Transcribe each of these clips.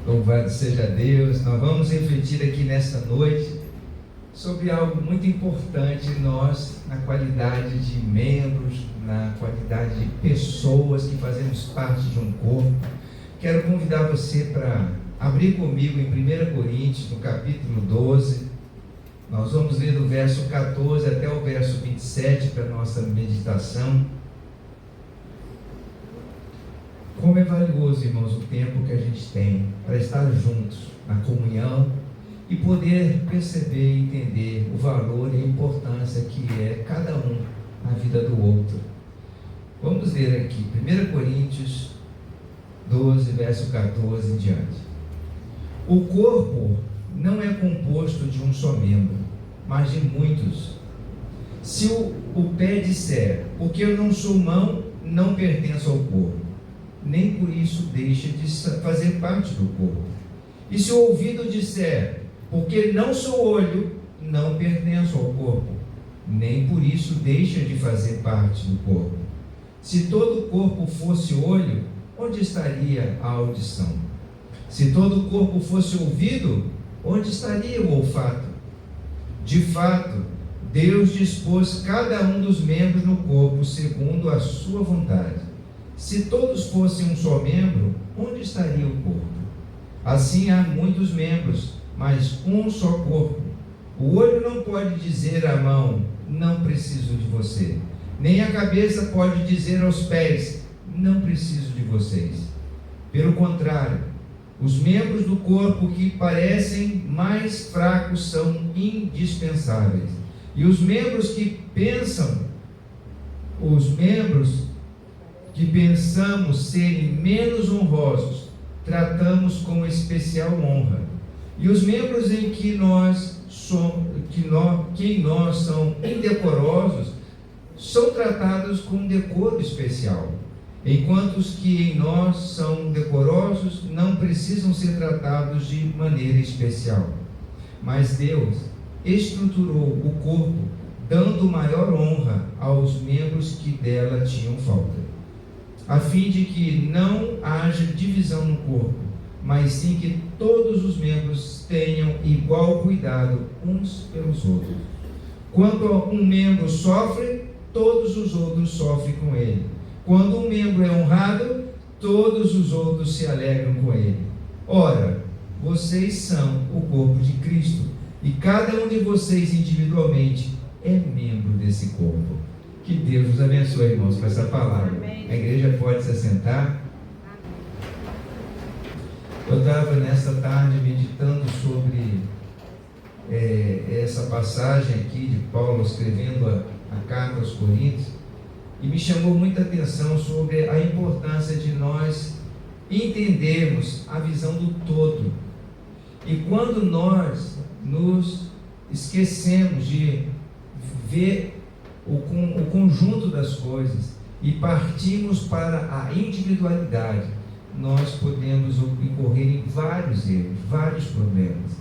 Louvado seja Deus. Nós vamos refletir aqui nesta noite sobre algo muito importante nós, na qualidade de membros, na qualidade de pessoas que fazemos parte de um corpo. Quero convidar você para abrir comigo em 1 Coríntios, no capítulo 12. Nós vamos ler do verso 14 até o verso 27 para a nossa meditação. Como é valioso, irmãos, o tempo que a gente tem para estar juntos na comunhão e poder perceber e entender o valor e a importância que é cada um na vida do outro. Vamos ler aqui, 1 Coríntios 12, verso 14 em diante. O corpo não é composto de um só membro, mas de muitos. Se o pé disser, porque eu não sou mão, não pertenço ao corpo, nem por isso deixa de fazer parte do corpo. E se o ouvido disser, porque não sou olho, não pertenço ao corpo, nem por isso deixa de fazer parte do corpo. Se todo o corpo fosse olho, onde estaria a audição? Se todo o corpo fosse ouvido, onde estaria o olfato? De fato, Deus dispôs cada um dos membros no corpo segundo a sua vontade. Se todos fossem um só membro, onde estaria o corpo? Assim há muitos membros, mas um só corpo. O olho não pode dizer à mão, não preciso de você. Nem a cabeça pode dizer aos pés, não preciso de vocês. Pelo contrário, os membros do corpo que parecem mais fracos são indispensáveis. E os membros que pensamos serem menos honrosos, tratamos com especial honra. E os membros em que nós são indecorosos, são tratados com decoro especial. Enquanto os que em nós são decorosos não precisam ser tratados de maneira especial. Mas Deus estruturou o corpo, dando maior honra aos membros que dela tinham falta, a fim de que não haja divisão no corpo, mas sim que todos os membros tenham igual cuidado uns pelos outros. Quando um membro sofre, todos os outros sofrem com ele. Quando um membro é honrado, todos os outros se alegram com ele. Ora, vocês são o corpo de Cristo, e cada um de vocês individualmente é membro desse corpo. Que Deus nos abençoe, irmãos, com essa palavra. Amém. A igreja pode se assentar. Eu estava nesta tarde meditando sobre essa passagem aqui de Paulo escrevendo a carta aos Coríntios, e me chamou muita atenção sobre a importância de nós entendermos a visão do todo. E quando nós nos esquecemos de ver o conjunto das coisas e partimos para a individualidade, nós podemos incorrer em vários erros, vários problemas.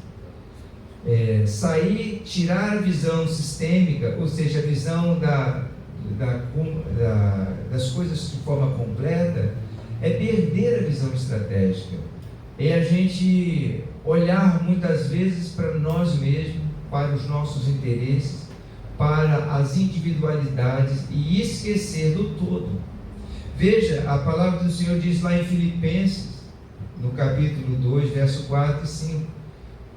Tirar a visão sistêmica, ou seja, a visão das coisas de forma completa, é perder a visão estratégica. É a gente olhar muitas vezes para nós mesmos, para os nossos interesses, para as individualidades e esquecer do todo. Veja, a palavra do Senhor diz lá em Filipenses, no capítulo 2, verso 4 e 5,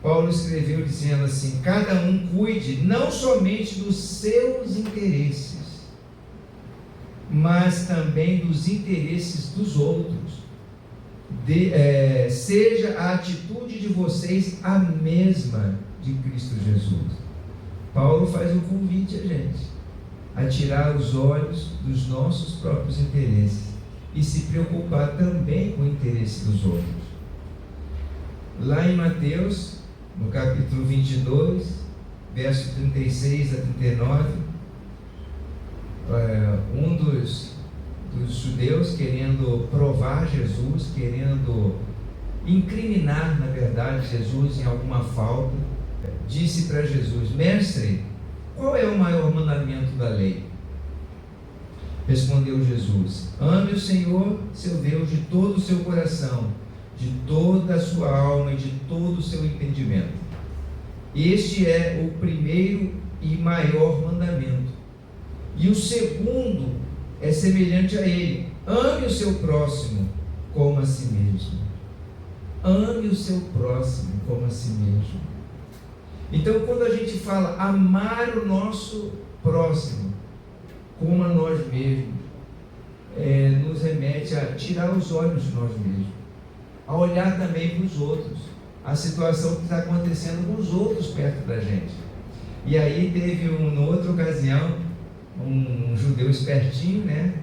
Paulo escreveu dizendo assim: cada um cuide não somente dos seus interesses, mas também dos interesses dos outros. Seja a atitude de vocês a mesma de Cristo Jesus. Paulo faz um convite a gente a tirar os olhos dos nossos próprios interesses e se preocupar também com o interesse dos outros. Lá em Mateus, no capítulo 22, verso 36 a 39, um dos judeus querendo provar Jesus, querendo incriminar, na verdade, Jesus em alguma falta, disse para Jesus: mestre, qual é o maior mandamento da lei? Respondeu Jesus: ame o Senhor, seu Deus, de todo o seu coração, de toda a sua alma e de todo o seu entendimento. Este é o primeiro e maior mandamento. E o segundo é semelhante a ele: ame o seu próximo como a si mesmo. Ame o seu próximo como a si mesmo. Então, quando a gente fala amar o nosso próximo como a nós mesmos, nos remete a tirar os olhos de nós mesmos, a olhar também para os outros, a situação que está acontecendo com os outros perto da gente. E aí teve numa outra ocasião, um judeu espertinho, né,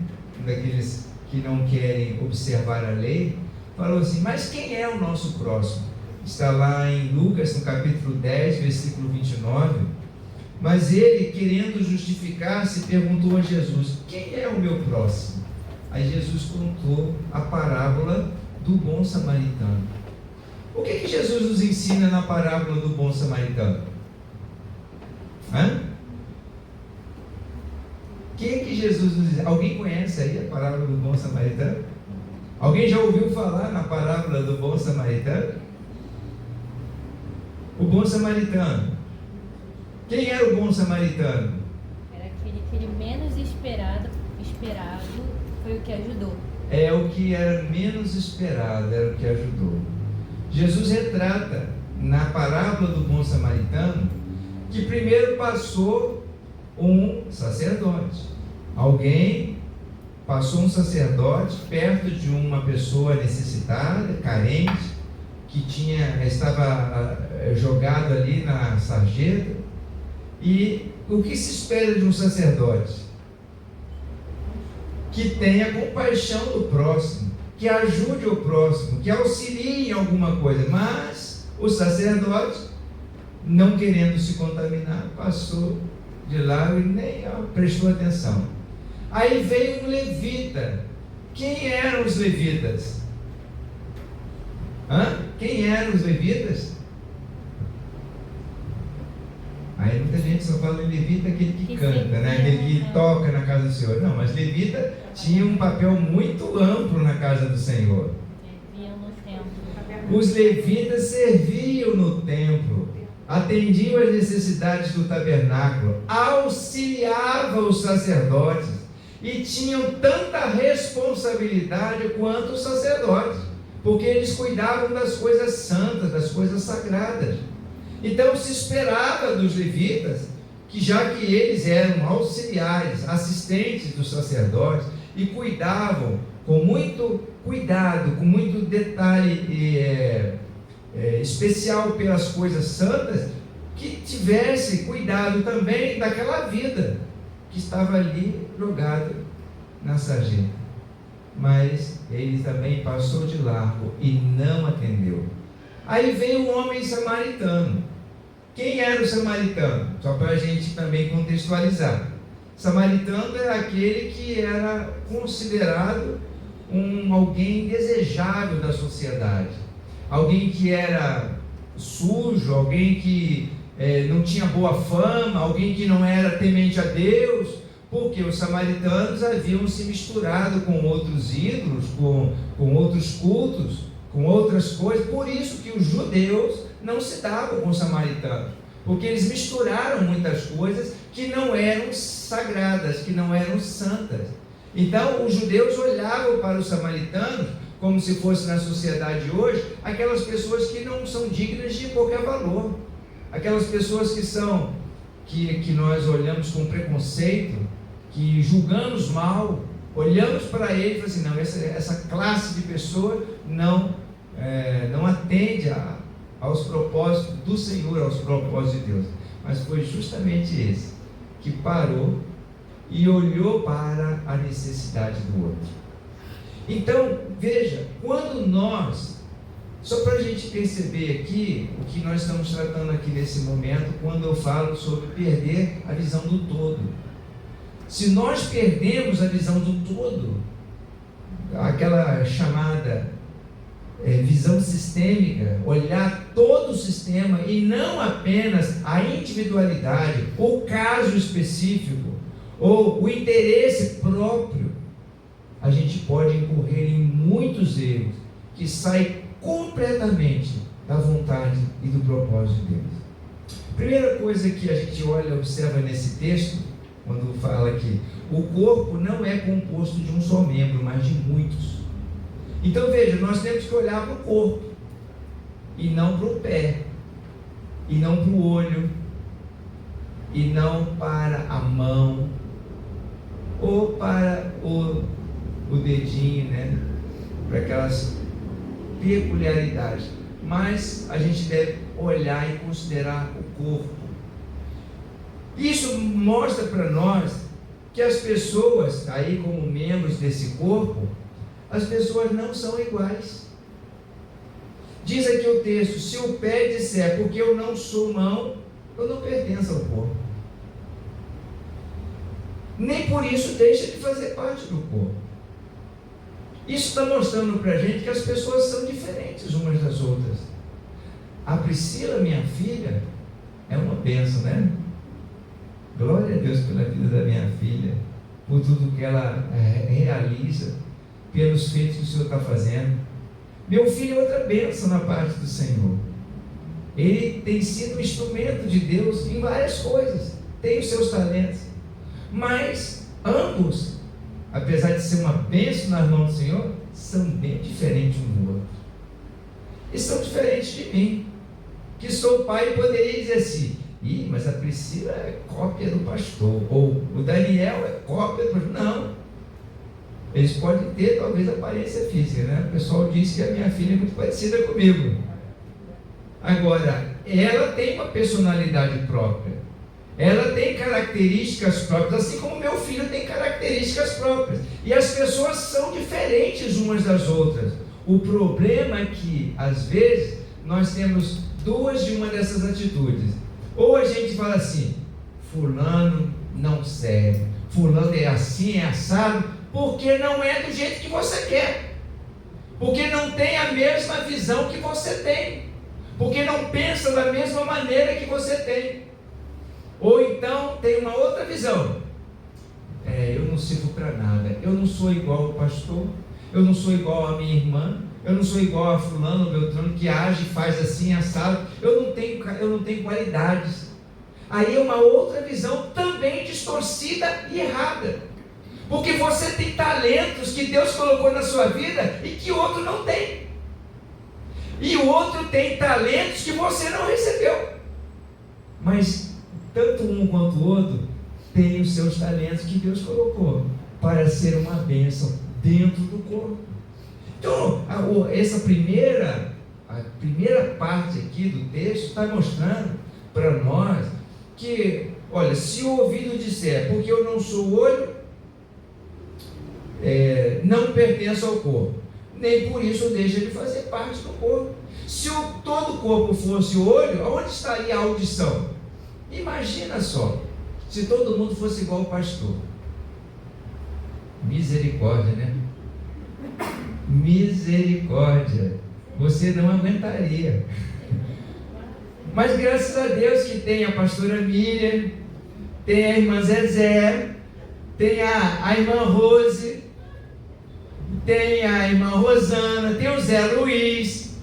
daqueles que não querem observar a lei, falou assim: mas quem é o nosso próximo? Está lá em Lucas, no capítulo 10, versículo 29. Mas ele, querendo justificar-se, perguntou a Jesus: quem é o meu próximo? Aí Jesus contou a parábola do bom samaritano. O que Jesus nos ensina na parábola do bom samaritano? O que Jesus nos ensina? Alguém conhece aí a parábola do bom samaritano? Alguém já ouviu falar na parábola do bom samaritano? O bom samaritano. Quem era o bom samaritano? Era aquele que ele menos esperado foi o que ajudou. É o que era menos esperado, era o que ajudou. Jesus retrata na parábola do bom samaritano que primeiro passou um sacerdote. Alguém passou um sacerdote perto de uma pessoa necessitada, carente, que estava jogado ali na sarjeta. E o que se espera de um sacerdote? Que tenha compaixão do próximo, que ajude o próximo, que auxilie em alguma coisa. Mas o sacerdote, não querendo se contaminar, passou de lado e nem prestou atenção. Aí veio um levita. Quem eram os levitas? Quem eram os levitas? Aí muita gente só fala em levita, aquele que canta, né? Aquele que toca na casa do Senhor. Não, mas levita tinha um papel muito amplo na casa do Senhor. Serviam no templo. Os levitas serviam no templo, atendiam às necessidades do tabernáculo, auxiliavam os sacerdotes e tinham tanta responsabilidade quanto os sacerdotes, porque eles cuidavam das coisas santas, das coisas sagradas. Então se esperava dos levitas que, já que eles eram auxiliares, assistentes dos sacerdotes e cuidavam com muito cuidado, com muito detalhe especial pelas coisas santas, que tivesse cuidado também daquela vida que estava ali jogada na sarjeta. Mas ele também passou de largo e não atendeu. Aí veio um homem samaritano. Quem era o samaritano? Só para a gente também contextualizar. Samaritano era aquele que era considerado alguém desejável da sociedade. Alguém que era sujo, alguém que não tinha boa fama, alguém que não era temente a Deus, porque os samaritanos haviam se misturado com outros ídolos, com outros cultos, com outras coisas. Por isso que os judeus não se davam com os samaritanos, porque eles misturaram muitas coisas que não eram sagradas, que não eram santas. Então os judeus olhavam para os samaritanos como se fosse, na sociedade de hoje, aquelas pessoas que não são dignas de qualquer valor, aquelas pessoas que nós olhamos com preconceito, que julgamos mal, olhamos para ele e falamos assim: não, essa classe de pessoa não atende aos propósitos do Senhor, aos propósitos de Deus. Mas foi justamente esse que parou e olhou para a necessidade do outro. Então, veja, quando nós, só para a gente perceber aqui o que nós estamos tratando aqui nesse momento, quando eu falo sobre perder a visão do todo. Se nós perdemos a visão do todo, aquela chamada visão sistêmica, olhar todo o sistema e não apenas a individualidade, o caso específico, ou o interesse próprio, a gente pode incorrer em muitos erros que saem completamente da vontade e do propósito de Deus. Primeira coisa que a gente olha e observa nesse texto, quando fala que o corpo não é composto de um só membro, mas de muitos. Então veja, nós temos que olhar para o corpo, e não para o pé, e não para o olho, e não para a mão, ou para o dedinho, né? Para aquelas peculiaridades. Mas a gente deve olhar e considerar o corpo. Isso mostra para nós que as pessoas, aí como membros desse corpo, as pessoas não são iguais. Diz aqui o texto: se o pé disser, porque eu não sou mão, eu não pertenço ao corpo, nem por isso deixa de fazer parte do corpo. Isso está mostrando para a gente que as pessoas são diferentes umas das outras. A Priscila, minha filha, é uma bênção, né? Glória a Deus pela vida da minha filha, por tudo que ela realiza, pelos feitos que o Senhor está fazendo. Meu filho é outra bênção na parte do Senhor. Ele tem sido um instrumento de Deus em várias coisas, tem os seus talentos, mas ambos, apesar de ser uma bênção nas mãos do Senhor, são bem diferentes um do outro. E são diferentes de mim, que sou pai e poderia dizer assim: mas a Priscila é cópia do pastor, ou o Daniel é cópia do pastor. Não. Eles podem ter talvez aparência física, né? O pessoal diz que a minha filha é muito parecida comigo. Agora, ela tem uma personalidade própria. Ela tem características próprias, assim como meu filho tem características próprias. E as pessoas são diferentes umas das outras. O problema é que, às vezes, nós temos duas de uma dessas atitudes. Ou a gente fala assim: fulano não serve, fulano é assim, é assado, porque não é do jeito que você quer, porque não tem a mesma visão que você tem, porque não pensa da mesma maneira que você tem. Ou então tem uma outra visão: eu não sirvo para nada, eu não sou igual ao pastor, eu não sou igual a minha irmã, eu não sou igual a fulano, Beltrano, que age e faz assim, assado, eu não tenho qualidades. Aí é uma outra visão também distorcida e errada, porque você tem talentos que Deus colocou na sua vida e que o outro não tem, e o outro tem talentos que você não recebeu, mas tanto um quanto o outro tem os seus talentos que Deus colocou para ser uma bênção dentro do corpo. Então, a primeira parte aqui do texto está mostrando para nós que, olha, se o ouvido disser, porque eu não sou o olho, não pertenço ao corpo, nem por isso deixa de fazer parte do corpo. Se todo o corpo fosse o olho, onde estaria a audição? Imagina só, se todo mundo fosse igual ao pastor. Misericórdia, né? Misericórdia, você não aguentaria. Mas graças a Deus que tem a pastora Miriam, tem a irmã Zezé, tem a irmã Rose, tem a irmã Rosana, tem o Zé Luiz,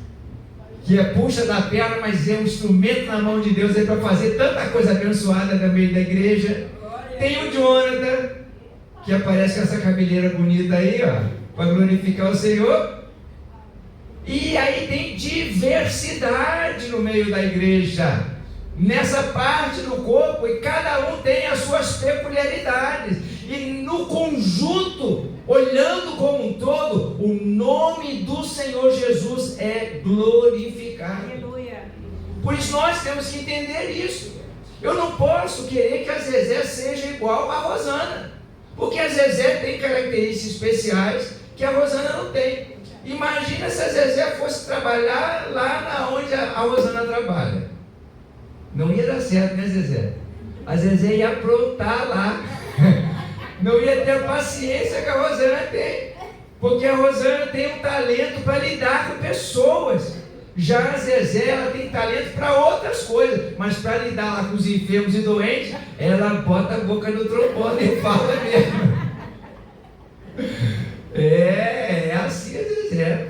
que puxa da perna, mas é um instrumento na mão de Deus para fazer tanta coisa abençoada no meio da igreja. Tem o Jonathan, que aparece com essa cabeleira bonita aí, ó, para glorificar o Senhor. E aí tem diversidade no meio da igreja, nessa parte do corpo, e cada um tem as suas peculiaridades, e no conjunto, olhando como um todo, o nome do Senhor Jesus é glorificado. Aleluia. Por isso nós temos que entender isso. Eu não posso querer que a Zezé seja igual a Rosana, porque a Zezé tem características especiais que a Rosana não tem. Imagina se a Zezé fosse trabalhar lá onde a Rosana trabalha. Não ia dar certo, né, Zezé? A Zezé ia aprontar lá. Não ia ter a paciência que a Rosana tem, porque a Rosana tem um talento para lidar com pessoas. Já a Zezé, ela tem talento para outras coisas, mas para lidar lá com os enfermos e doentes, ela bota a boca no trombone e fala mesmo. É assim a Zezé.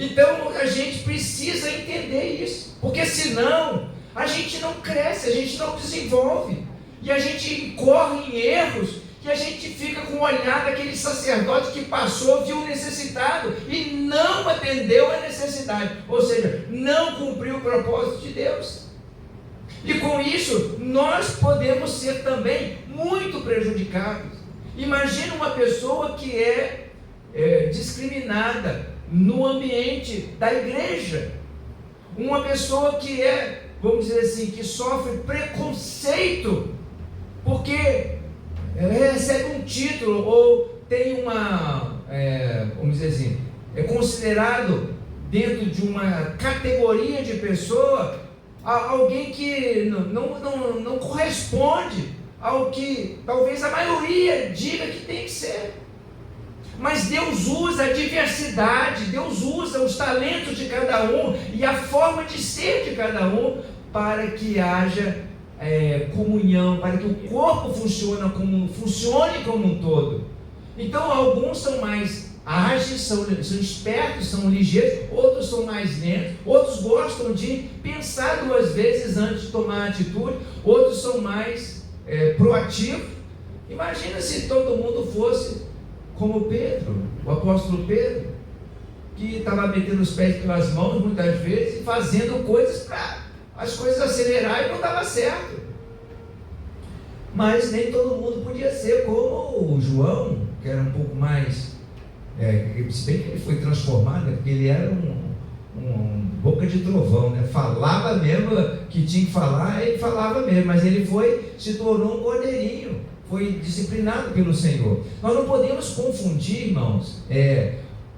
Então a gente precisa entender isso, porque senão a gente não cresce, a gente não desenvolve, e a gente incorre em erros, e a gente fica com o olhar daquele sacerdote que passou, viu o necessitado e não atendeu a necessidade, ou seja, não cumpriu o propósito de Deus. E com isso nós podemos ser também muito prejudicados. Imagina uma pessoa que é discriminada no ambiente da igreja, uma pessoa que vamos dizer assim, que sofre preconceito porque recebe um título ou tem vamos dizer assim, é considerado dentro de uma categoria de pessoa alguém que não corresponde ao que talvez a maioria diga que tem que ser. Mas Deus usa a diversidade, Deus usa os talentos de cada um e a forma de ser de cada um para que haja comunhão, para que o corpo funcione como um todo. Então alguns são mais ágeis, são espertos, são ligeiros, outros são mais lentos, outros gostam de pensar 2 vezes antes de tomar atitude, outros são mais proativos. Imagina se todo mundo fosse como Pedro, o apóstolo Pedro, que estava metendo os pés pelas mãos muitas vezes, fazendo coisas para as coisas acelerar e não dava certo. Mas nem todo mundo podia ser como o João, que era um pouco mais, se bem que ele foi transformado, porque ele era um boca de trovão, né? Falava mesmo que tinha que falar, ele falava mesmo, mas ele se tornou um cordeirinho, foi disciplinado pelo Senhor. Nós não podemos confundir, irmãos,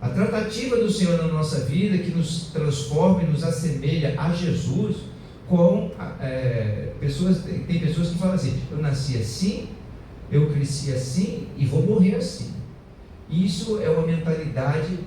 a tratativa do Senhor na nossa vida, que nos transforma e nos assemelha a Jesus, com tem pessoas que falam assim: eu nasci assim, eu cresci assim e vou morrer assim. Isso é uma mentalidade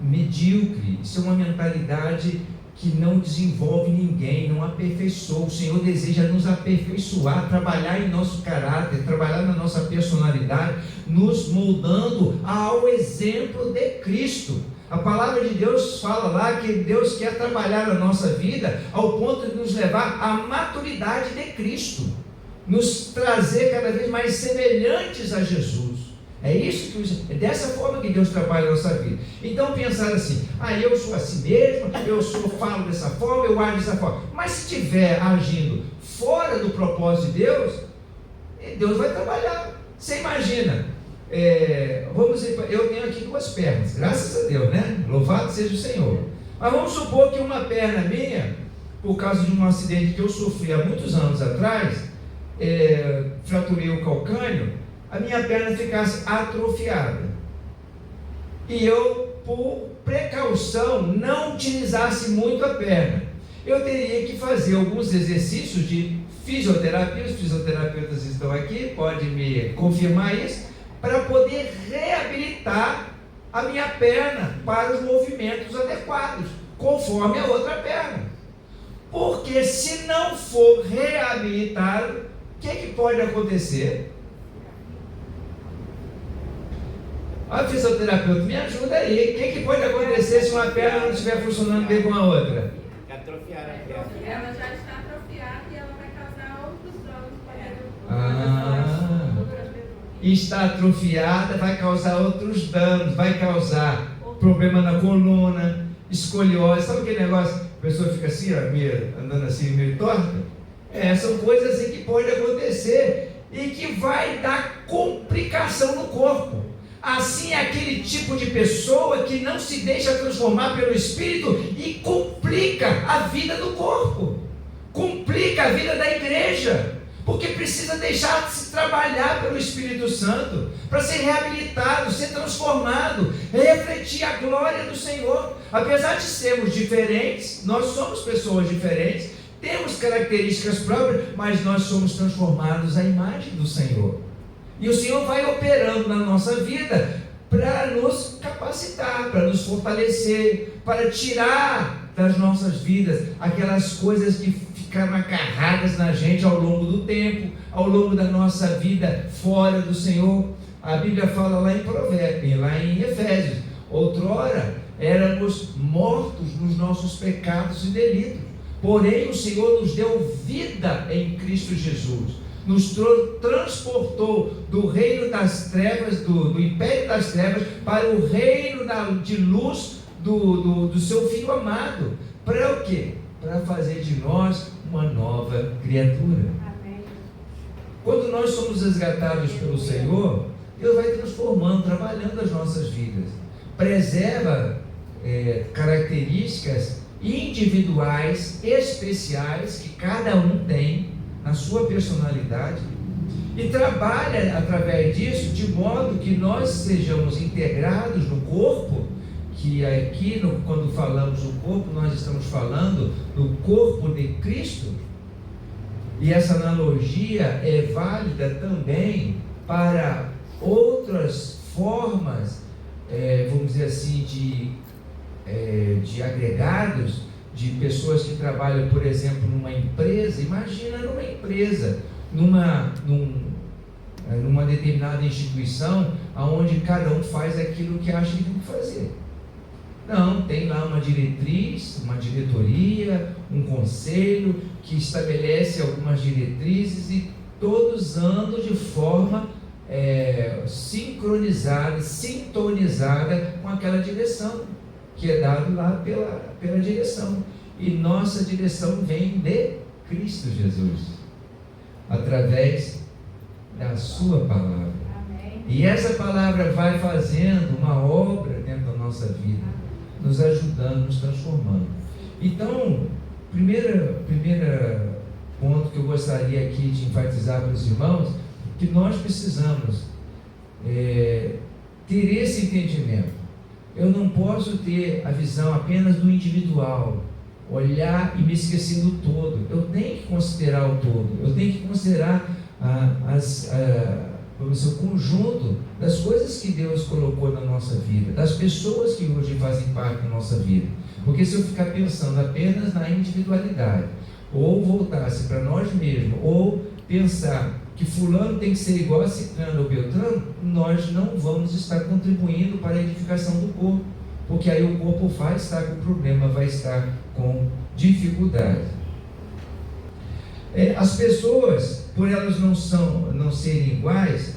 medíocre, isso é uma mentalidade que não desenvolve ninguém, não aperfeiçoa. O Senhor deseja nos aperfeiçoar, trabalhar em nosso caráter, trabalhar na nossa personalidade, nos moldando ao exemplo de Cristo. A palavra de Deus fala lá que Deus quer trabalhar na nossa vida ao ponto de nos levar à maturidade de Cristo, nos trazer cada vez mais semelhantes a Jesus. É dessa forma que Deus trabalha na nossa vida. Então pensar assim: eu sou assim mesmo, falo dessa forma, eu ajo dessa forma. Mas se estiver agindo fora do propósito de Deus, Deus vai trabalhar. Você imagina, eu tenho aqui 2 pernas, graças a Deus, né? Louvado seja o Senhor. Mas vamos supor que uma perna minha, por causa de um acidente que eu sofri há muitos anos atrás, fraturei o calcânio, a minha perna ficasse atrofiada, e eu, por precaução, não utilizasse muito a perna, eu teria que fazer alguns exercícios de fisioterapia. Os fisioterapeutas estão aqui, podem me confirmar isso, para poder reabilitar a minha perna para os movimentos adequados, conforme a outra perna. Porque se não for reabilitado, o que pode acontecer? A fisioterapeuta, me ajuda aí. O que pode acontecer se uma perna não estiver funcionando bem com a outra? Atrofiar a perna. Ela já está atrofiada e ela vai causar outros danos. Está atrofiada, vai causar outros danos, vai causar problema na coluna, escoliose. Sabe aquele negócio? A pessoa fica assim, andando assim, meio torta? São coisas assim que podem acontecer e que vai dar complicação no corpo. Assim é aquele tipo de pessoa que não se deixa transformar pelo Espírito e complica a vida do corpo, complica a vida da igreja, porque precisa deixar de se trabalhar pelo Espírito Santo, para ser reabilitado, ser transformado, refletir a glória do Senhor. Apesar de sermos diferentes, nós somos pessoas diferentes, temos características próprias, mas nós somos transformados à imagem do Senhor. E o Senhor vai operando na nossa vida para nos capacitar, para nos fortalecer, para tirar das nossas vidas aquelas coisas que ficaram agarradas na gente ao longo do tempo, ao longo da nossa vida fora do Senhor. A Bíblia fala lá em Provérbios, lá em Efésios: Outrora éramos mortos nos nossos pecados e delitos, porém o Senhor nos deu vida em Cristo Jesus, nos transportou do reino das trevas, do império das trevas, para o reino de luz do seu Filho amado. Para o quê? Para fazer de nós uma nova criatura. Amém. Quando nós somos resgatados pelo Senhor, Deus vai transformando, trabalhando as nossas vidas. Preserva características individuais, especiais, que cada um tem na sua personalidade, e trabalha através disso de modo que nós sejamos integrados no corpo, que aqui quando falamos do corpo, nós estamos falando do corpo de Cristo, e essa analogia é válida também para outras formas, vamos dizer assim, de agregados, de pessoas que trabalham, por exemplo, numa empresa. Imagina numa empresa, numa determinada instituição, onde cada um faz aquilo que acha que tem que fazer. Não, tem lá uma diretriz, uma diretoria, um conselho que estabelece algumas diretrizes e todos andam de forma sincronizada, sintonizada com aquela direção que é dado lá pela direção. E nossa direção vem de Cristo Jesus, através da sua palavra. Amém. E essa palavra vai fazendo uma obra dentro da nossa vida, nos ajudando, nos transformando. Então, primeiro ponto que eu gostaria aqui de enfatizar para os irmãos, que nós precisamos ter esse entendimento. Eu não posso ter a visão apenas do individual, olhar e me esquecer do todo. Eu tenho que considerar o todo, eu tenho que considerar o conjunto das coisas que Deus colocou na nossa vida, das pessoas que hoje fazem parte da nossa vida. Porque se eu ficar pensando apenas na individualidade, ou voltasse para nós mesmos, ou pensar que fulano tem que ser igual a ciclano ou beltrano, nós não vamos estar contribuindo para a edificação do corpo, porque aí o corpo vai estar com problema, vai estar com dificuldade. As pessoas, por elas não serem iguais,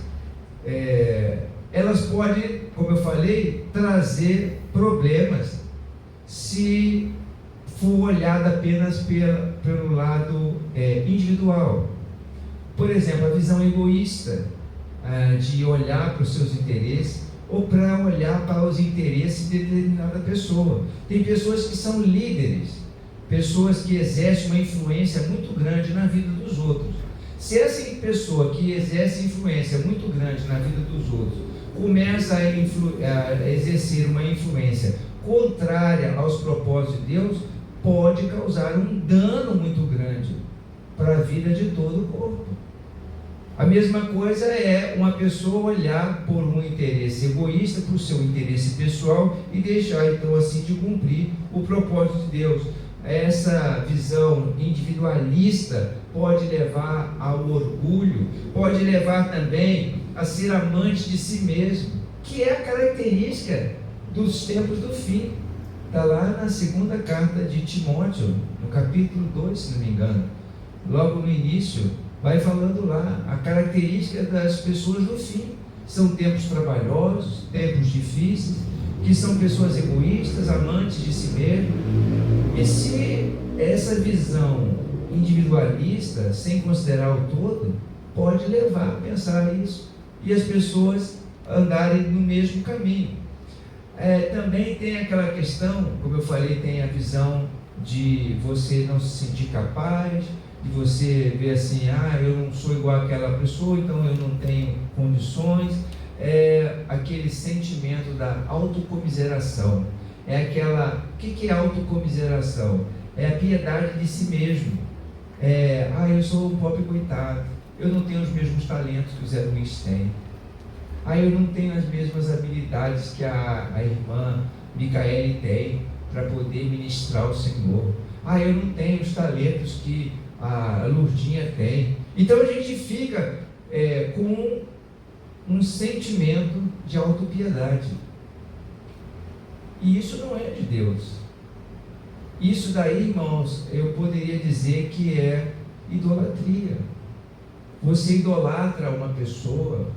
elas podem, como eu falei, trazer problemas se for olhada apenas pelo lado individual. Por exemplo, a visão egoísta de olhar para os seus interesses ou para olhar para os interesses de determinada pessoa. Tem pessoas que são líderes, pessoas que exercem uma influência muito grande na vida dos outros. Se essa pessoa que exerce influência muito grande na vida dos outros começa a exercer uma influência contrária aos propósitos de Deus, pode causar um dano muito grande para a vida de todo o corpo. A mesma coisa é uma pessoa olhar por um interesse egoísta, por seu interesse pessoal, e deixar então assim de cumprir o propósito de Deus. Essa visão individualista pode levar ao orgulho, pode levar também a ser amante de si mesmo, que é a característica dos tempos do fim. Está lá na segunda carta de Timóteo, no capítulo 2, se não me engano. Logo no início, vai falando lá a característica das pessoas do fim. São tempos trabalhosos, tempos difíceis, que são pessoas egoístas, amantes de si mesmo. E se essa visão individualista, sem considerar o todo, pode levar a pensar isso, e as pessoas andarem no mesmo caminho. Também tem aquela questão, como eu falei, tem a visão de você não se sentir capaz, de você ver assim, eu não sou igual àquela pessoa, então eu não tenho condições. Aquele sentimento da autocomiseração. O que é autocomiseração? É a piedade de si mesmo. Eu sou um pobre coitado, eu não tenho os mesmos talentos que o Zé Luiz tem. Eu não tenho as mesmas habilidades que a irmã Micaele tem para poder ministrar o Senhor. Eu não tenho os talentos que a Lurdinha tem. Então a gente fica com um sentimento de autopiedade. E isso não é de Deus. Isso daí, irmãos, eu poderia dizer que é idolatria. Você idolatra uma pessoa,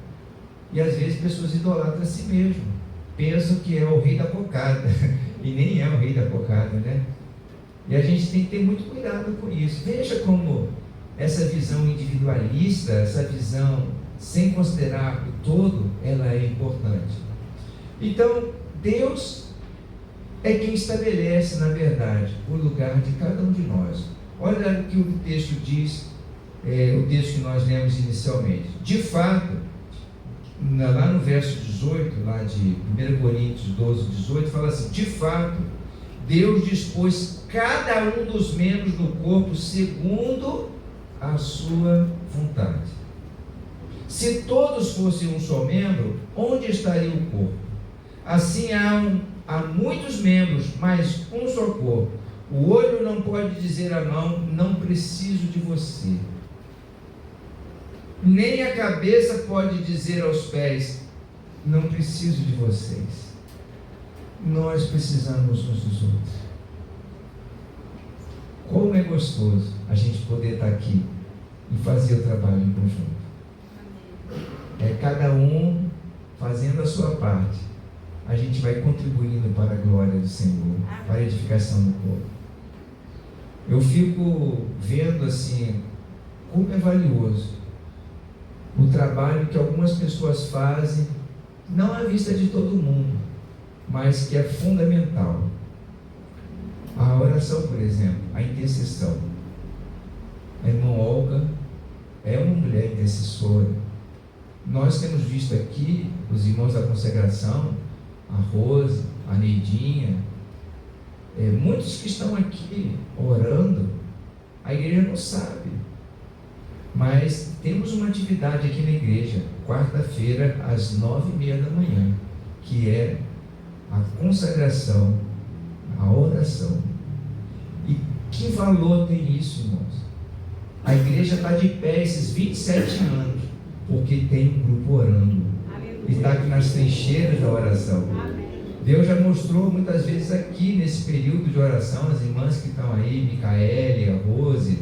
e às vezes pessoas idolatram a si mesmo. Pensam que é o rei da cocada, e nem é o rei da cocada, né? E a gente tem que ter muito cuidado com isso. Veja como essa visão individualista, essa visão sem considerar o todo, ela é importante. Então, Deus é quem estabelece, na verdade, o lugar de cada um de nós. Olha o que o texto diz, o texto que nós lemos inicialmente. De fato, lá no verso 18, lá de 1 Coríntios 12, 18, fala assim: de fato, Deus dispôs cada um dos membros do corpo segundo a sua vontade. Se todos fossem um só membro, onde estaria o corpo? Assim há muitos membros, mas um só corpo. O olho não pode dizer à mão: não preciso de você. Nem a cabeça pode dizer aos pés: não preciso de vocês. Nós precisamos uns dos outros. Como é gostoso a gente poder estar aqui e fazer o trabalho em conjunto. É cada um fazendo a sua parte. A gente vai contribuindo para a glória do Senhor, para a edificação do povo. Eu fico vendo assim, como é valioso o trabalho que algumas pessoas fazem, não à vista de todo mundo, mas que é fundamental. A oração, por exemplo, a intercessão. A irmã Olga é uma mulher intercessora. Nós temos visto aqui os irmãos da consagração, a Rosa, a Neidinha, muitos que estão aqui orando. A igreja não sabe, mas temos uma atividade aqui na igreja, quarta-feira às 9h30 da manhã, que é a consagração, a oração. E que valor tem isso, irmãos? A igreja está de pé esses 27 anos, porque tem um grupo orando, e está aqui nas trincheiras da oração. Deus já mostrou muitas vezes aqui nesse período de oração, as irmãs que estão aí, Micaele, a Rose,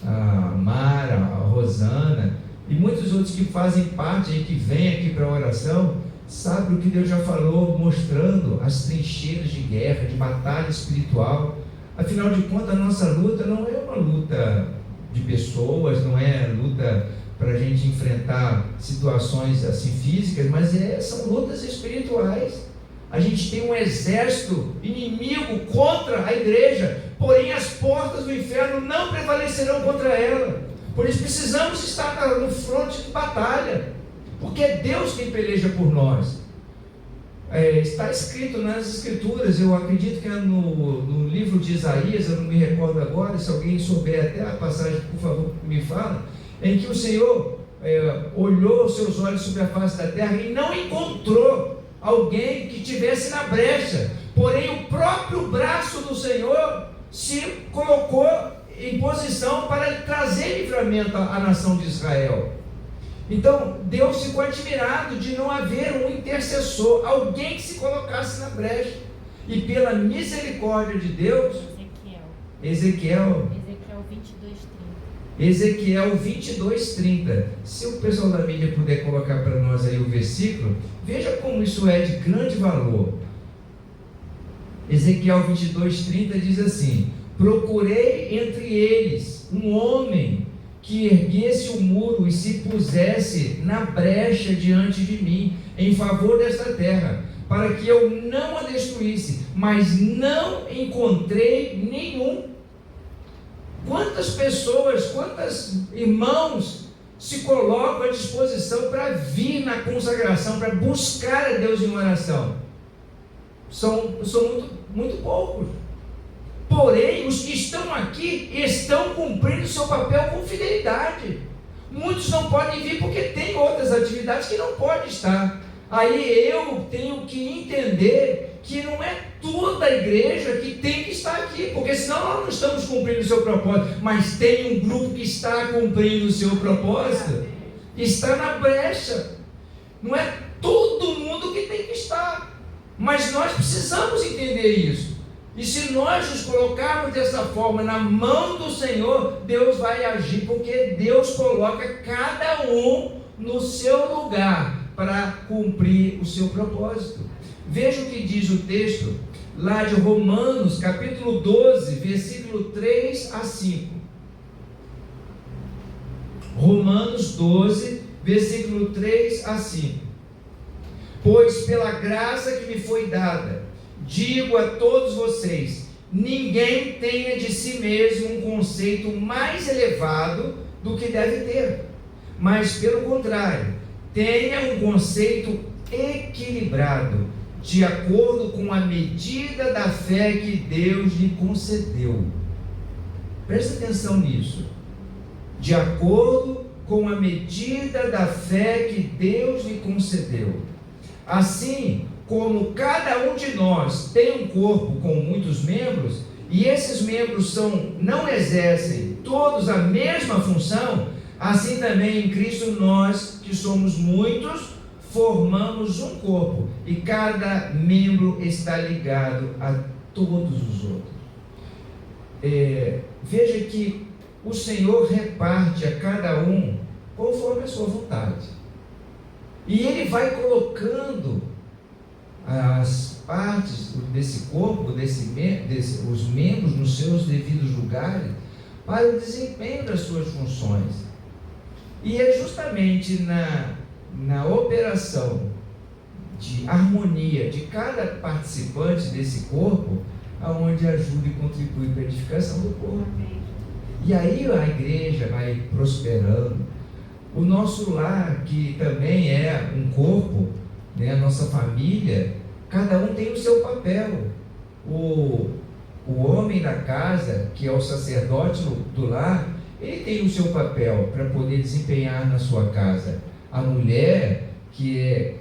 a Mara, a Rosana, e muitos outros que fazem parte aí, que vêm aqui para a oração, sabe o que Deus já falou, mostrando as trincheiras de guerra, de batalha espiritual. Afinal de contas, a nossa luta não é uma luta de pessoas, não é luta para a gente enfrentar situações assim físicas, mas são lutas espirituais. A gente tem um exército inimigo contra a igreja, porém as portas do inferno não prevalecerão contra ela. Por isso precisamos estar no fronte de batalha, porque é Deus quem peleja por nós. Está escrito nas escrituras, eu acredito que é no livro de Isaías, eu não me recordo agora, se alguém souber até a passagem, por favor, me fala, em que o Senhor olhou os seus olhos sobre a face da terra e não encontrou alguém que estivesse na brecha, porém o próprio braço do Senhor se colocou em posição para trazer livramento à nação de Israel. Então Deus ficou admirado de não haver um intercessor, alguém que se colocasse na brecha, e pela misericórdia de Deus, Ezequiel 22:30. Se o pessoal da mídia puder colocar para nós aí o versículo, veja como isso é de grande valor. Ezequiel 22:30 diz assim: procurei entre eles um homem que erguesse o muro e se pusesse na brecha diante de mim, em favor desta terra, para que eu não a destruísse, mas não encontrei nenhum. Quantas pessoas, quantos irmãos se colocam à disposição para vir na consagração, para buscar a Deus em oração? São muito poucos. Porém, os que estão aqui estão cumprindo seu papel com fidelidade. Muitos não podem vir porque tem outras atividades que não podem estar. Aí eu tenho que entender que não é toda a igreja que tem que estar aqui, porque senão nós não estamos cumprindo o seu propósito. Mas tem um grupo que está cumprindo o seu propósito, está na brecha. Não é todo mundo que tem que estar, Mas nós precisamos entender isso. E se nós nos colocarmos dessa forma na mão do Senhor, Deus vai agir, porque Deus coloca cada um no seu lugar para cumprir o seu propósito. Veja o que diz o texto lá de Romanos, capítulo 12, versículo 3 a 5. Romanos 12, versículo 3 a 5. Pois pela graça que me foi dada, digo a todos vocês, ninguém tenha de si mesmo um conceito mais elevado do que deve ter, mas pelo contrário, tenha um conceito equilibrado, de acordo com a medida da fé que Deus lhe concedeu. Presta atenção nisso. De acordo com a medida da fé que Deus lhe concedeu. Assim, como cada um de nós tem um corpo com muitos membros, e esses membros não exercem todos a mesma função, assim também em Cristo nós, que somos muitos, formamos um corpo, e cada membro está ligado a todos os outros. Veja que o Senhor reparte a cada um conforme a sua vontade. E Ele vai colocando as partes desse corpo, os membros nos seus devidos lugares, para o desempenho das suas funções. E é justamente na operação de harmonia de cada participante desse corpo, aonde ajuda e contribui para a edificação do corpo. E aí a igreja vai prosperando. O nosso lar, que também é um corpo, né, a nossa família, cada um tem o seu papel. O homem da casa, que é o sacerdote do lar, ele tem o seu papel para poder desempenhar na sua casa. A mulher, que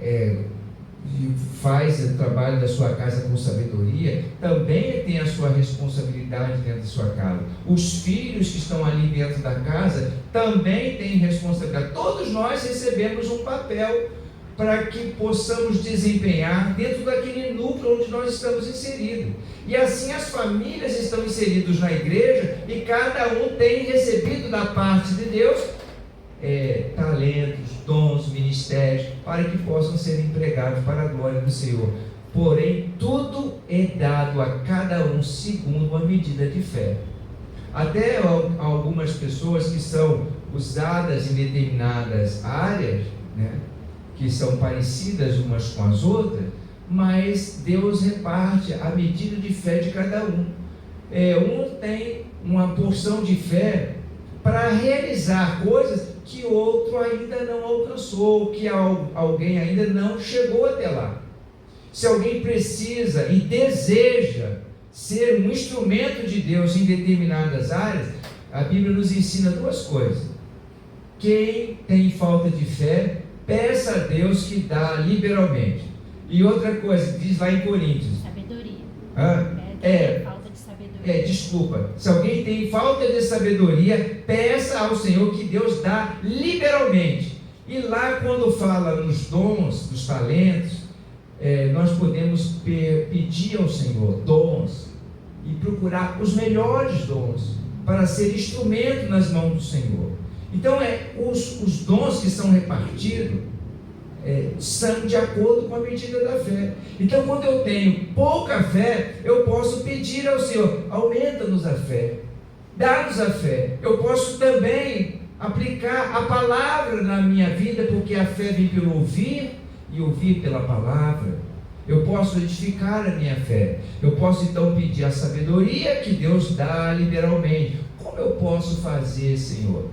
faz o trabalho da sua casa com sabedoria, também tem a sua responsabilidade dentro da sua casa. Os filhos que estão ali dentro da casa também têm responsabilidade. Todos nós recebemos um papel para que possamos desempenhar dentro daquele núcleo onde nós estamos inseridos. E assim as famílias estão inseridas na igreja e cada um tem recebido da parte de Deus talentos, dons, ministérios, para que possam ser empregados para a glória do Senhor. Porém, tudo é dado a cada um segundo uma medida de fé. Até algumas pessoas que são usadas em determinadas áreas, né, que são parecidas umas com as outras, mas Deus reparte a medida de fé de cada um. Um tem uma porção de fé para realizar coisas que o outro ainda não alcançou, que alguém ainda não chegou até lá. Se alguém precisa e deseja ser um instrumento de Deus em determinadas áreas, a Bíblia nos ensina duas coisas. Quem tem falta de fé, peça a Deus que dá liberalmente. E outra coisa, diz lá em Coríntios. Sabedoria. Falta de sabedoria. Desculpa. Se alguém tem falta de sabedoria, peça ao Senhor que Deus dá liberalmente. E lá quando fala nos dons, nos talentos, nós podemos pedir ao Senhor dons e procurar os melhores dons para ser instrumento nas mãos do Senhor. Então, os dons que são repartidos são de acordo com a medida da fé. Então, quando eu tenho pouca fé, eu posso pedir ao Senhor, aumenta-nos a fé, dá-nos a fé. Eu posso também aplicar a palavra na minha vida, porque a fé vem pelo ouvir e ouvir pela palavra. Eu posso edificar a minha fé. Eu posso então pedir a sabedoria que Deus dá liberalmente. Como eu posso fazer, Senhor?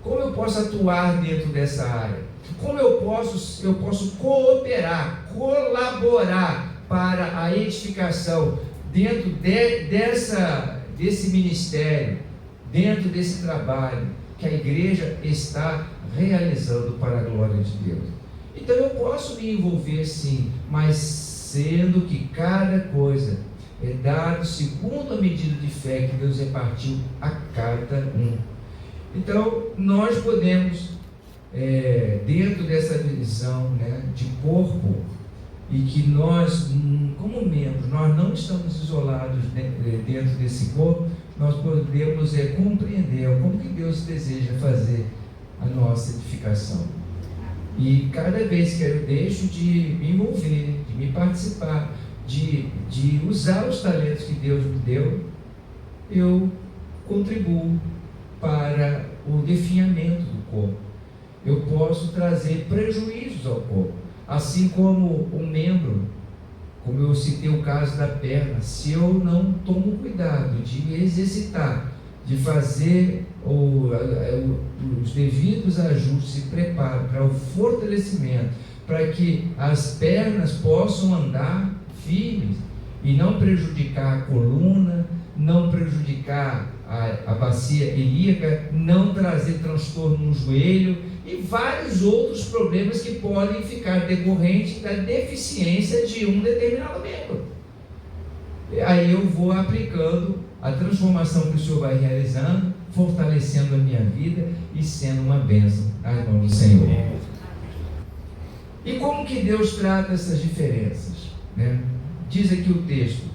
Como eu posso atuar dentro dessa área? Como eu posso cooperar, colaborar para a edificação dentro desse ministério, dentro desse trabalho que a igreja está realizando para a glória de Deus? Então eu posso me envolver sim, mas sendo que cada coisa é dado segundo a medida de fé que Deus repartiu a cada um. Então nós podemos, dentro dessa visão, né, de corpo, e que nós, como membros, nós não estamos isolados dentro desse corpo, nós podemos compreender como que Deus deseja fazer a nossa edificação. E cada vez que eu deixo de me envolver, de me participar, de usar os talentos que Deus me deu, eu contribuo para o definhamento do corpo. Eu posso trazer prejuízos ao corpo. Assim como um membro, como eu citei o caso da perna, se eu não tomo cuidado de me exercitar, de fazer os devidos ajustes e preparo para o fortalecimento, para que as pernas possam andar firmes e não prejudicar a coluna, não prejudicar a bacia ilíaca, não trazer transtorno no joelho e vários outros problemas que podem ficar decorrentes da deficiência de um determinado membro. Aí eu vou aplicando a transformação que o Senhor vai realizando, fortalecendo a minha vida e sendo uma bênção às mãos do Senhor. E como que Deus trata essas diferenças, né? Diz aqui o texto,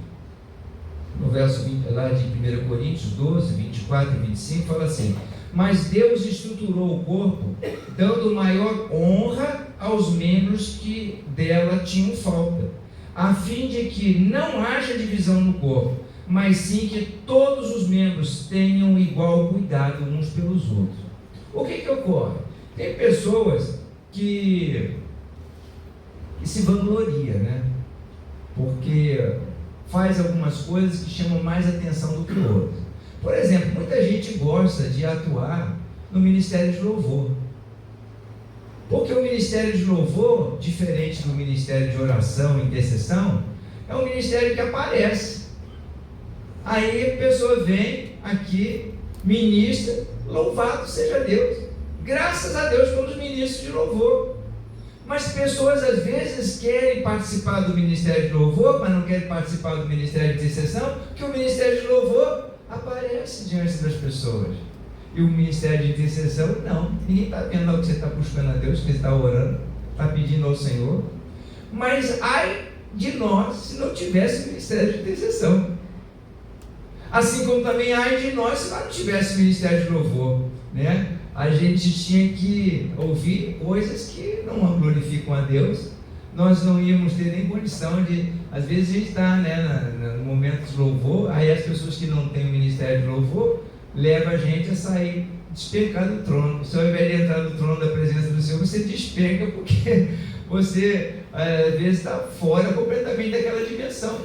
no verso 20, lá de 1 Coríntios 12, 24 e 25, fala assim: mas Deus estruturou o corpo, dando maior honra aos membros que dela tinham falta, a fim de que não haja divisão no corpo, mas sim que todos os membros tenham igual cuidado uns pelos outros. O que ocorre? Tem pessoas que se vangloriam, né? Porque faz algumas coisas que chamam mais atenção do que outras. Por exemplo, muita gente gosta de atuar no ministério de louvor. Porque o ministério de louvor, diferente do ministério de oração e intercessão, é um ministério que aparece. Aí a pessoa vem aqui, ministra, louvado seja Deus. Graças a Deus pelos ministros de louvor. Mas pessoas às vezes querem participar do ministério de louvor, mas não querem participar do ministério de intercessão, porque o ministério de louvor aparece diante das pessoas. E o ministério de intercessão, não. Ninguém está vendo o que você está buscando a Deus, que você está orando, está pedindo ao Senhor. Mas ai de nós se não tivesse ministério de intercessão. Assim como também ai de nós se não tivesse ministério de louvor, né? A gente tinha que ouvir coisas que não glorificam a Deus. Nós não íamos ter nem condição de... Às vezes a gente está, né, no momento de louvor, aí as pessoas que não têm o ministério de louvor levam a gente a sair despencar do trono. Se ao invés de entrar no trono da presença do Senhor, você despenca porque você às vezes está fora completamente daquela dimensão.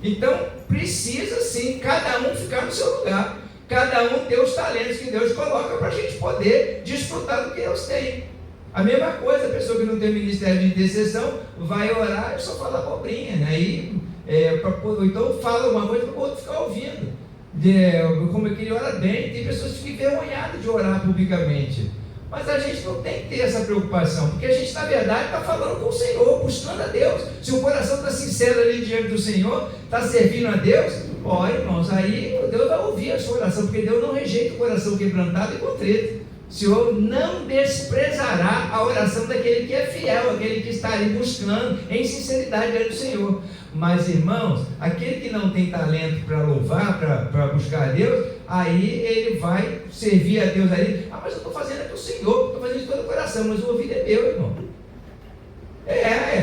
Então precisa sim cada um ficar no seu lugar. Cada um ter os talentos que Deus coloca para a gente poder desfrutar do que Deus tem. A mesma coisa, a pessoa que não tem ministério de intercessão vai orar e só fala abobrinha, né? Então fala alguma coisa para o outro ficar ouvindo. Como é que ele ora bem. Tem pessoas que ficam envergonhadas de orar publicamente. Mas a gente não tem que ter essa preocupação, porque a gente, na verdade, está falando com o Senhor, buscando a Deus. Se o coração está sincero ali diante do Senhor, está servindo a Deus, olha, irmãos, aí Deus vai ouvir a sua oração, porque Deus não rejeita o coração quebrantado e contrito. O Senhor não desprezará a oração daquele que é fiel, aquele que está ali buscando em sinceridade diante do Senhor. Mas, irmãos, aquele que não tem talento para louvar, para buscar a Deus, aí ele vai servir a Deus aí. Ah, mas eu estou fazendo aqui o Senhor, estou fazendo de todo o coração, mas o ouvido é meu, irmão.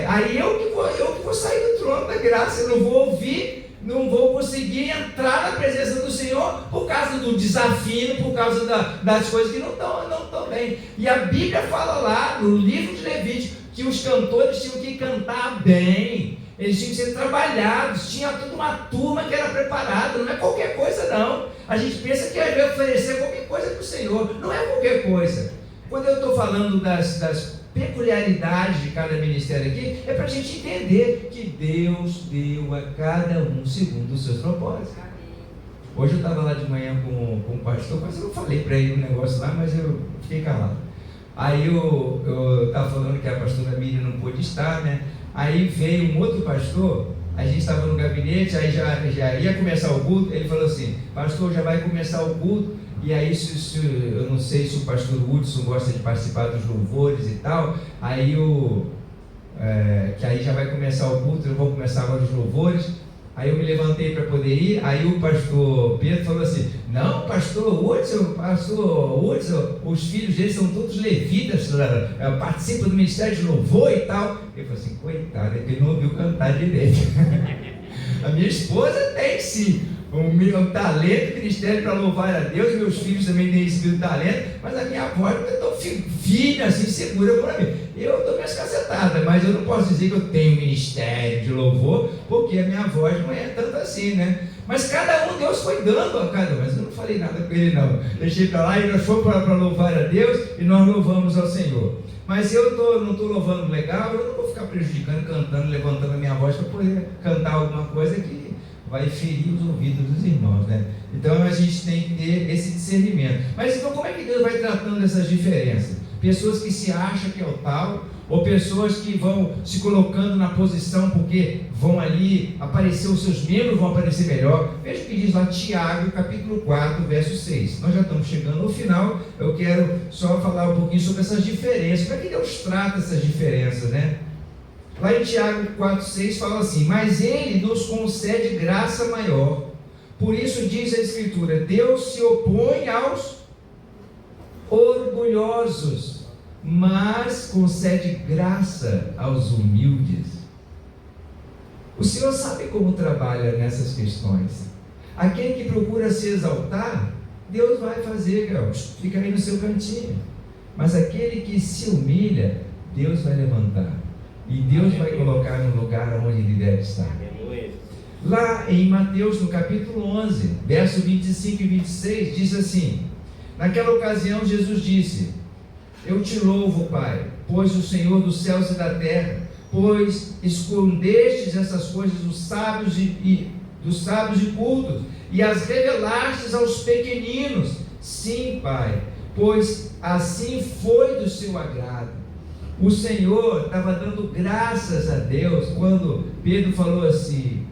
Aí eu que vou sair do trono da graça, eu não vou ouvir, não vou conseguir entrar na presença do Senhor por causa do desafio, por causa das coisas que não estão bem. E a Bíblia fala lá no livro de Levítico que os cantores tinham que cantar bem, eles tinham que ser trabalhados, tinha toda uma turma que era preparada, não é qualquer coisa não. A gente pensa que vai oferecer qualquer coisa para o Senhor, não é qualquer coisa. Quando eu estou falando das peculiaridades de cada ministério aqui, é para a gente entender que Deus deu a cada um segundo os seus propósitos. Hoje eu estava lá de manhã com o pastor, mas eu não falei para ele um negócio lá, mas eu fiquei calado. Aí eu estava falando que a pastora Miriam não pôde estar, né? Aí veio um outro pastor, a gente estava no gabinete, aí já ia começar o culto, ele falou assim: pastor, já vai começar o culto. E aí, eu não sei se o pastor Hudson gosta de participar dos louvores e tal. Aí que aí já vai começar o culto, eu vou começar agora os louvores. Aí eu me levantei para poder ir, aí o pastor Pedro falou assim: não, pastor Hudson, os filhos deles são todos levitas, participam do ministério de louvor e tal. Eu falei assim: coitado, é que ele não ouviu cantar direito. A minha esposa tem sim um talento, ministério para louvar a Deus, meus filhos também têm esse mesmo talento, mas a minha voz não é tão fina assim, segura para mim. Eu dou minhas cacetadas, mas eu não posso dizer que eu tenho ministério de louvor, porque a minha voz não é tanto assim, né? Mas cada um, Deus foi dando a cada um, mas eu não falei nada com ele não, deixei para lá e nós fomos para louvar a Deus e nós louvamos ao Senhor. Mas eu não estou louvando legal, eu não vou ficar prejudicando, cantando, levantando a minha voz para poder cantar alguma coisa que vai ferir os ouvidos dos irmãos, né? Então a gente tem que ter esse discernimento. Mas então como é que Deus vai tratando essas diferenças? Pessoas que se acham que é o tal, ou pessoas que vão se colocando na posição porque vão ali aparecer, os seus membros vão aparecer melhor. Veja o que diz lá Tiago, capítulo 4, verso 6. Nós já estamos chegando ao final, eu quero só falar um pouquinho sobre essas diferenças. Como é que Deus trata essas diferenças, né? Lá em Tiago 4,6 fala assim: mas Ele nos concede graça maior. Por isso diz a Escritura: Deus se opõe aos orgulhosos, mas concede graça aos humildes. O Senhor sabe como trabalha nessas questões. Aquele que procura se exaltar, Deus vai fazer, fica aí no seu cantinho. Mas aquele que se humilha, Deus vai levantar. E Deus vai colocar no lugar onde ele deve estar. Lá em Mateus, no capítulo 11, verso 25 e 26, diz assim: naquela ocasião Jesus disse: eu te louvo, Pai, pois o Senhor dos céus e da terra, pois escondestes essas coisas dos sábios e cultos, e as revelastes aos pequeninos. Sim, Pai, pois assim foi do seu agrado. O Senhor estava dando graças a Deus quando Pedro falou assim,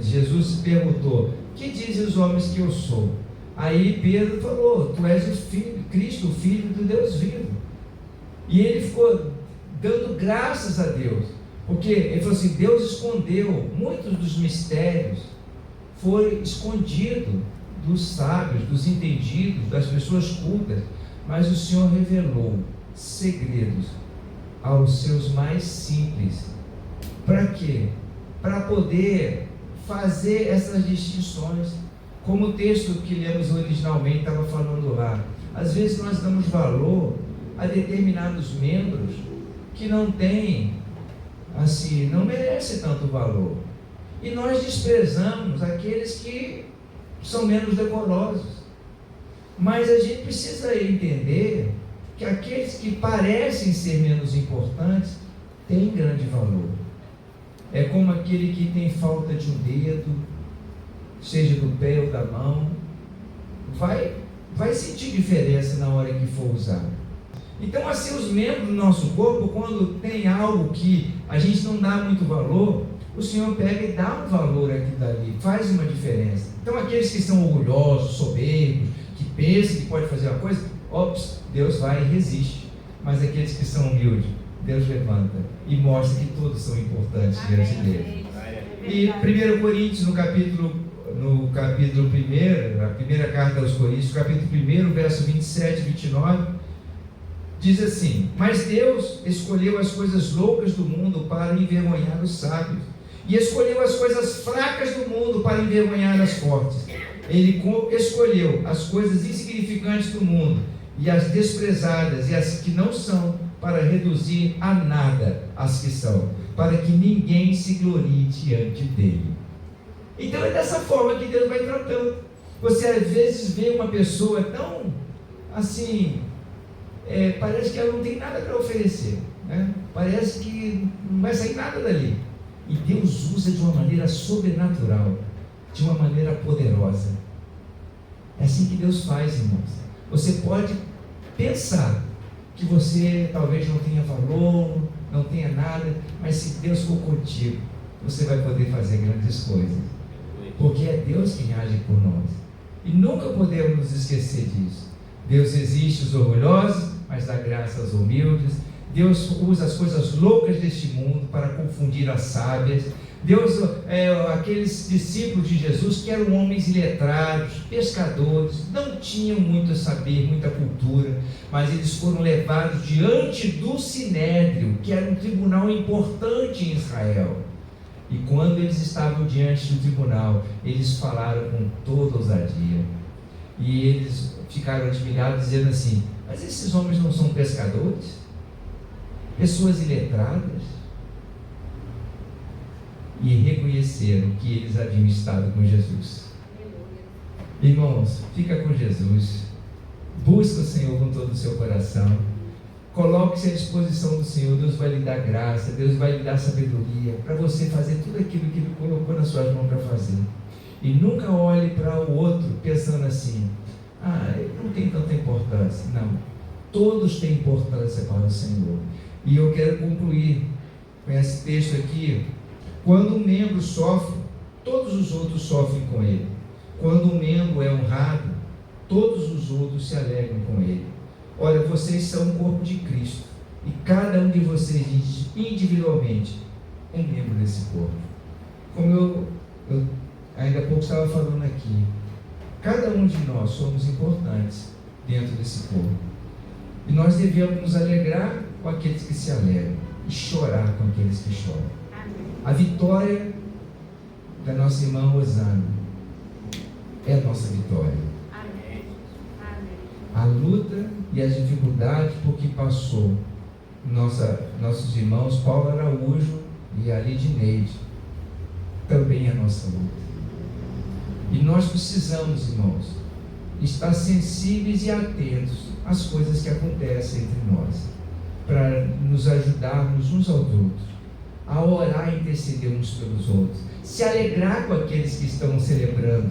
Jesus perguntou: que dizem os homens que eu sou? Aí Pedro falou: tu és o Filho, Cristo, o Filho do Deus vivo. E ele ficou dando graças a Deus, porque ele falou assim: Deus escondeu muitos dos mistérios, foi escondido dos sábios, dos entendidos, das pessoas cultas, mas o Senhor revelou segredos aos seus mais simples. Para quê? Para poder fazer essas distinções, como o texto que lemos originalmente estava falando lá. Às vezes nós damos valor a determinados membros que não têm, assim, não merecem tanto valor, e nós desprezamos aqueles que são menos decorosos. Mas a gente precisa entender que aqueles que parecem ser menos importantes têm grande valor. É como aquele que tem falta de um dedo, seja do pé ou da mão, vai sentir diferença na hora que for usar. Então, assim, os membros do nosso corpo, quando tem algo que a gente não dá muito valor, o Senhor pega e dá um valor aqui e dali, faz uma diferença. Então, aqueles que são orgulhosos, soberbos, que pensam que pode fazer uma coisa, Deus vai e resiste. Mas aqueles que são humildes, Deus levanta e mostra que todos são importantes diante dele. E 1 Coríntios, no capítulo 1, a primeira carta aos Coríntios, capítulo 1, verso 27 e 29, diz assim: mas Deus escolheu as coisas loucas do mundo para envergonhar os sábios, e escolheu as coisas fracas do mundo para envergonhar as fortes. Ele escolheu as coisas insignificantes do mundo e as desprezadas e as que não são, para reduzir a nada as que são, para que ninguém se glorie diante dele. Então é dessa forma que Deus vai tratando. Você às vezes vê uma pessoa tão assim, parece que ela não tem nada para oferecer, né? Parece que não vai sair nada dali. E Deus usa de uma maneira sobrenatural, de uma maneira poderosa. É assim que Deus faz, irmãos. Você pode pensar que você talvez não tenha valor, não tenha nada, mas se Deus for contigo, você vai poder fazer grandes coisas, porque é Deus quem age por nós, e nunca podemos nos esquecer disso. Deus resiste os orgulhosos, mas dá graça aos humildes. Deus usa as coisas loucas deste mundo para confundir as sábias. Deus, aqueles discípulos de Jesus que eram homens iletrados, pescadores, não tinham muito saber, muita cultura, mas eles foram levados diante do Sinédrio, que era um tribunal importante em Israel. E quando eles estavam diante do tribunal, eles falaram com toda ousadia. E eles ficaram admirados, dizendo assim: mas esses homens não são pescadores? Pessoas iletradas? E reconheceram que eles haviam estado com Jesus. Irmãos, fica com Jesus, busca o Senhor com todo o seu coração, coloque-se à disposição do Senhor. Deus vai lhe dar graça, Deus vai lhe dar sabedoria para você fazer tudo aquilo que Ele colocou nas suas mãos para fazer. E nunca olhe para o outro pensando assim: ele não tem tanta importância. Não, todos têm importância para o Senhor. E eu quero concluir com esse texto aqui. Quando um membro sofre, todos os outros sofrem com ele. Quando um membro é honrado, todos os outros se alegram com ele. Olha, vocês são o corpo de Cristo, e cada um de vocês individualmente é membro desse corpo. Como eu ainda há pouco estava falando aqui, cada um de nós somos importantes dentro desse corpo. E nós devemos nos alegrar com aqueles que se alegram e chorar com aqueles que choram. A vitória da nossa irmã Rosana é a nossa vitória. Amém. A luta e as dificuldades por que passou nossos irmãos Paulo Araújo e a Lidineide também é a nossa luta. E nós precisamos, irmãos, estar sensíveis e atentos às coisas que acontecem entre nós, para nos ajudarmos uns aos outros, a orar e interceder uns pelos outros, se alegrar com aqueles que estão celebrando.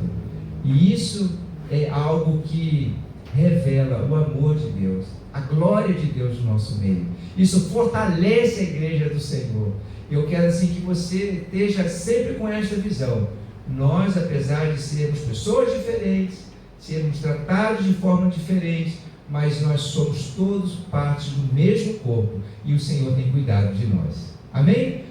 E isso é algo que revela o amor de Deus, a glória de Deus no nosso meio. Isso fortalece a igreja do Senhor. Eu quero assim que você esteja sempre com esta visão. Nós, apesar de sermos pessoas diferentes, sermos tratados de forma diferente, mas nós somos todos parte do mesmo corpo, e o Senhor tem cuidado de nós. Amém?